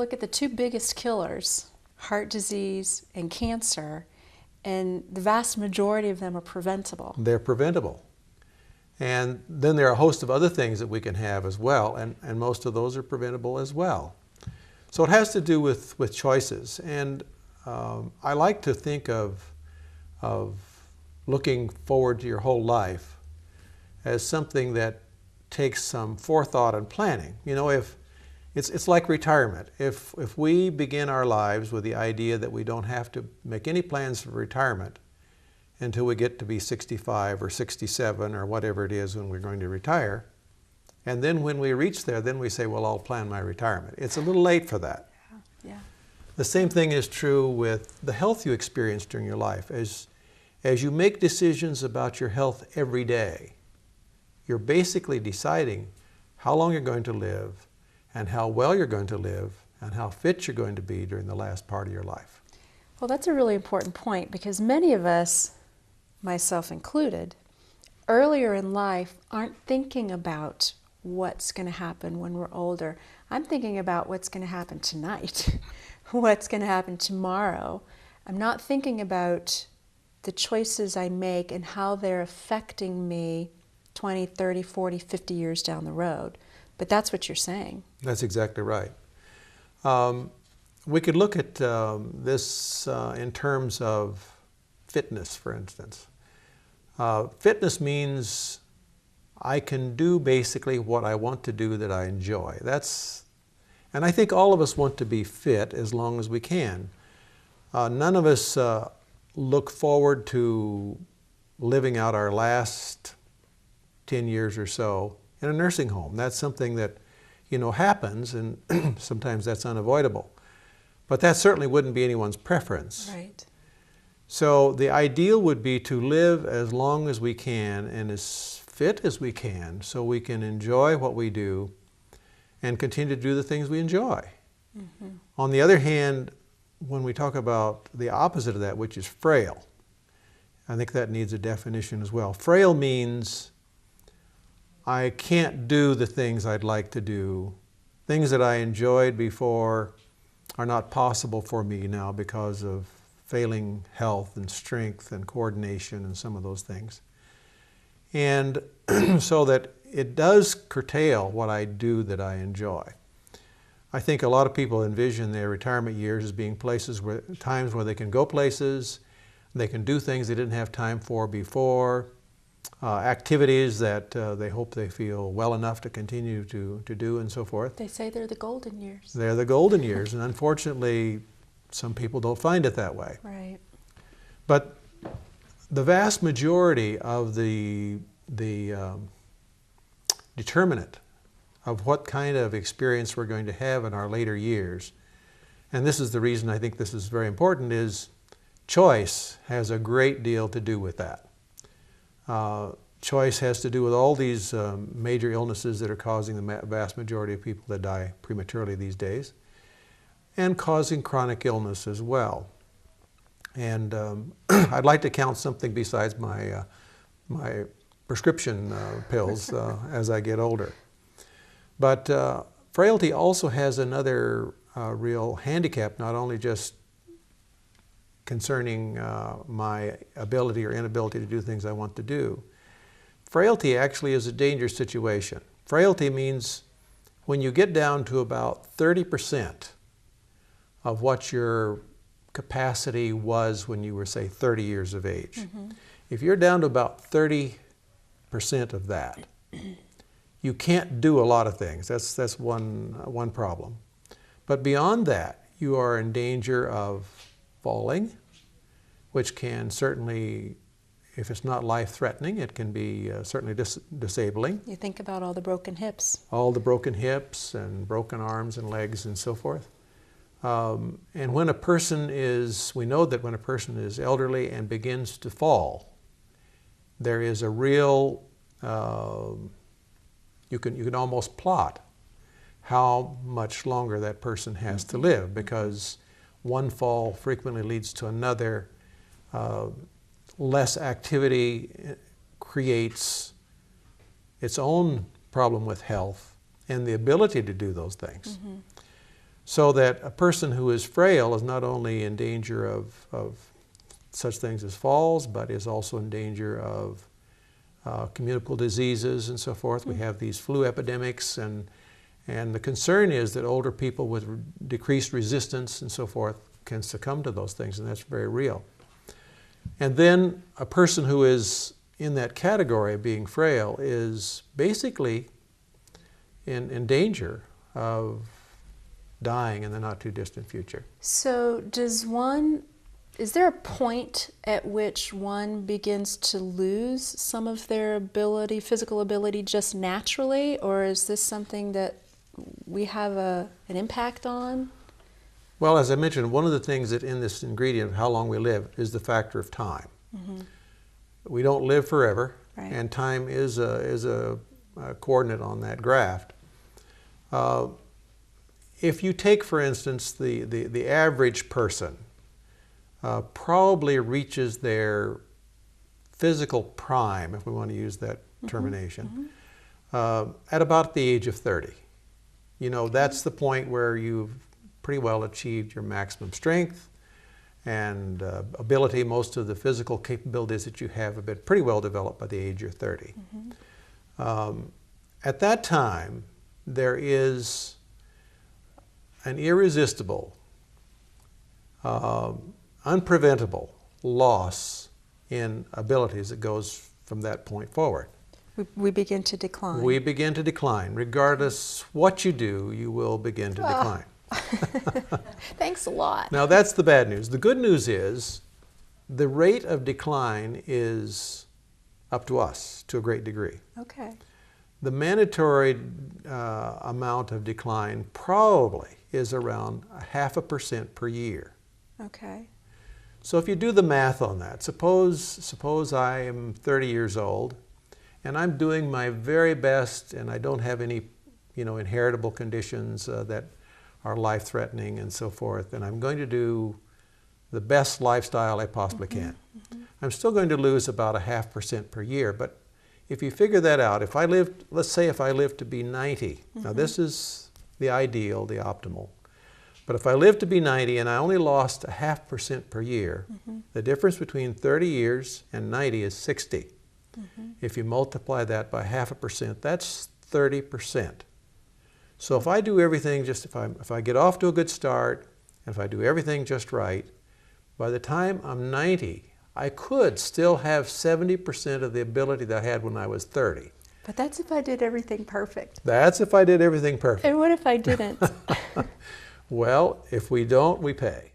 look at the two biggest killers, heart disease and cancer, and the vast majority of them are preventable. They're preventable. And then there are a host of other things that we can have as well, and most of those are preventable as well. So it has to do with choices. And I like to think of looking forward to your whole life as something that takes some forethought and planning. You know, if it's like retirement. If we begin our lives with the idea that we don't have to make any plans for retirement until we get to be 65 or 67 or whatever it is when we're going to retire, and then when we reach there, then we say, well, I'll plan my retirement. It's a little late for that. Yeah. The same thing is true with the health you experience during your life. As you make decisions about your health every day, you're basically deciding how long you're going to live and how well you're going to live and how fit you're going to be during the last part of your life. Well, that's a really important point, because many of us, myself included, earlier in life aren't thinking about what's going to happen when we're older. I'm thinking about what's going to happen tonight, what's going to happen tomorrow. I'm not thinking about the choices I make and how they're affecting me 20, 30, 40, 50 years down the road. But that's what you're saying. That's exactly right. We could look at this in terms of fitness, for instance. Fitness means I can do basically what I want to do that I enjoy. And I think all of us want to be fit as long as we can. None of us look forward to living out our last 10 years or so in a nursing home. That's something that, happens, and sometimes that's unavoidable. But that certainly wouldn't be anyone's preference. Right. So the ideal would be to live as long as we can and as fit as we can so we can enjoy what we do and continue to do the things we enjoy. Mm-hmm. On the other hand, when we talk about the opposite of that, which is frail, I think that needs a definition as well. Frail means I can't do the things I'd like to do. Things that I enjoyed before are not possible for me now because of failing health and strength and coordination and some of those things. And so that it does curtail what I do that I enjoy. I think a lot of people envision their retirement years as being times where they can go places, they can do things they didn't have time for before, activities that they hope they feel well enough to continue to do and so forth. They say they're the golden years. They're the golden years, and unfortunately, some people don't find it that way. Right. But the vast majority of the determinant of what kind of experience we're going to have in our later years, and this is the reason I think this is very important, is choice has a great deal to do with that. Choice has to do with all these major illnesses that are causing the vast majority of people that die prematurely these days, and causing chronic illness as well. And I'd like to count something besides my prescription pills as I get older. But frailty also has another real handicap, not only just concerning my ability or inability to do things I want to do. Frailty actually is a dangerous situation. Frailty means when you get down to about 30% of what your capacity was when you were, say, 30 years of age. Mm-hmm. If you're down to about 30% of that, you can't do a lot of things. That's one problem. But beyond that, you are in danger of falling, which can certainly, if it's not life-threatening, it can be certainly disabling. You think about all the broken hips. All the broken hips and broken arms and legs and so forth. And when a person we know that when a person is elderly and begins to fall, there is a real, you can almost plot how much longer that person has to live, because one fall frequently leads to another. Less activity creates its own problem with health and the ability to do those things. Mm-hmm. So that a person who is frail is not only in danger of such things as falls, but is also in danger of communicable diseases and so forth. We have these flu epidemics, and the concern is that older people with decreased resistance and so forth can succumb to those things, and that's very real. And then a person who is in that category of being frail is basically in danger of dying in the not too distant future. So is there a point at which one begins to lose some of their ability, physical ability, just naturally, or is this something that we have an impact on? Well, as I mentioned, one of the things that in this ingredient of how long we live is the factor of time. Mm-hmm. We don't live forever, right. And time is a coordinate on that graph. If you take, for instance, the average person probably reaches their physical prime, if we want to use that termination, at about the age of 30. You know, that's the point where you've pretty well achieved your maximum strength and ability. Most of the physical capabilities that you have been pretty well developed by the age of 30. At that time, there is an irresistible, unpreventable loss in abilities that goes from that point forward. We begin to decline. We begin to decline. Regardless what you do, you will begin to decline. Thanks a lot. Now that's the bad news. The good news is the rate of decline is up to us to a great degree. Okay. The mandatory amount of decline probably is around 0.5% per year. Okay. So if you do the math on that, suppose I am 30 years old and I'm doing my very best and I don't have any, inheritable conditions that are life-threatening and so forth, and I'm going to do the best lifestyle I possibly can. I'm still going to lose about 0.5% per year, but if you figure that out, let's say if I live to be 90, now this is the ideal, the optimal, but if I live to be 90 and I only lost 0.5% per year, the difference between 30 years and 90 is 60. If you multiply that by 0.5%, that's 30%. So if I do everything if I get off to a good start, and if I do everything just right, by the time I'm 90, I could still have 70% of the ability that I had when I was 30. But that's if I did everything perfect. That's if I did everything perfect. And what if I didn't? Well, if we don't, we pay.